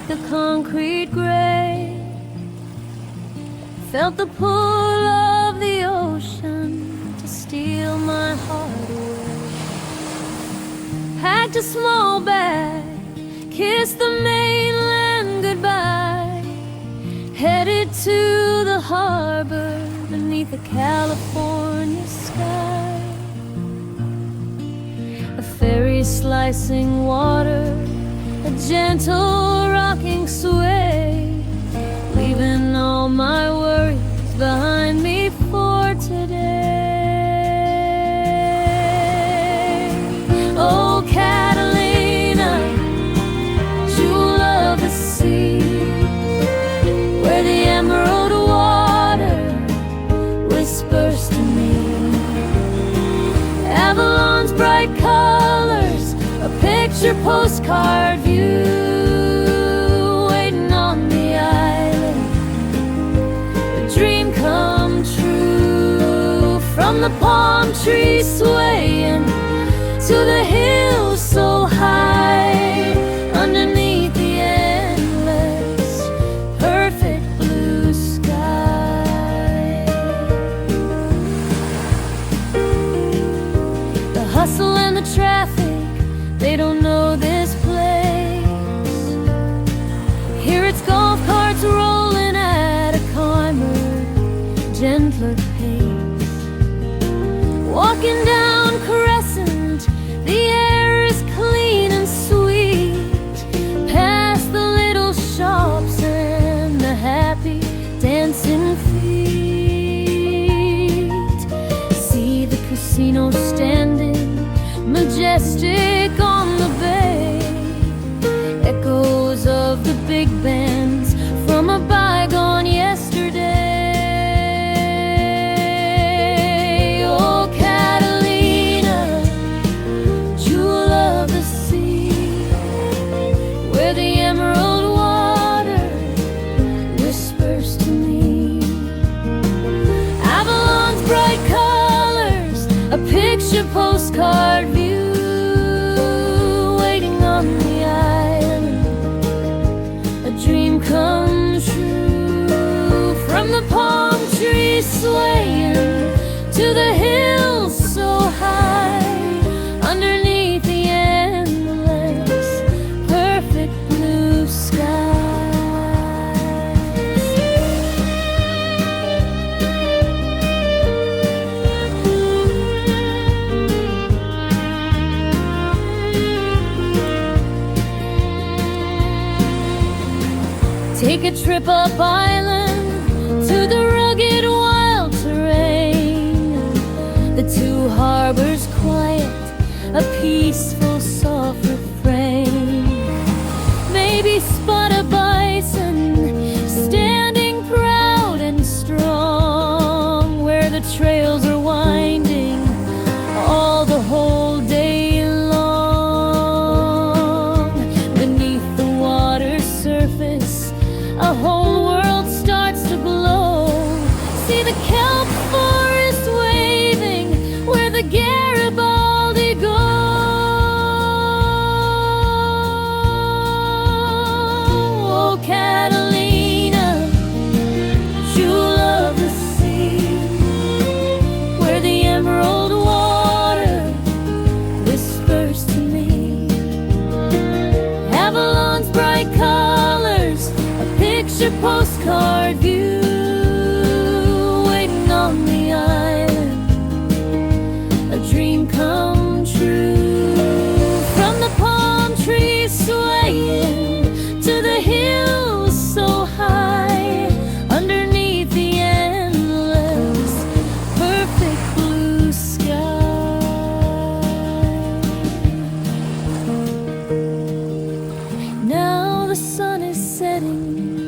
the concrete grave. Felt the pull of the ocean to steal my heart away. Packed a small bag, kissed the mainland goodbye, headed to the harbor beneath the California sky. A ferry slicing water, a gentle rocking sway, leaving all my worries behind me for today. Oh, Catalina, jewel of the sea, where the emerald water whispers to me. Avalon's bright colors, a picture postcard view, waiting on the island, a dream come true. From the palm trees swaying to the hills so high, underneath the endless, perfect blue sky. The hustle and the traffic, they don't know this place. Here it's golf carts rolling at a calmer, gentler pace. Walking down Crescent, the air is clean and sweet, past the little shops and the happy dancing feet. See the casino standing majestic on the bay, echoes of the big bands from a bygone yesterday. Oh, Catalina, jewel of the sea, where the emerald water whispers to me. Avalon's bright colors, a picture postcard view, waiting on the island, a dream come true. From the palm trees swaying to the hills so high, underneath the endless, perfect blue Take a trip up island to the rugged wild terrain. The two harbors quiet, a peaceful soft refrain. Maybe spot a bison standing proud and strong, where the trails are winding all the whole day long. Beneath the water's surface, a whole world starts to glow. See the kelp forest waving where the Garibaldi go. Oh, Catalina, jewel of the sea, where the emerald water whispers to me. Avalon's bright colors, picture postcard view, waiting on the island, a dream come true. From the palm trees swaying to the hills so high, underneath the endless, perfect blue sky. Now the sun is setting,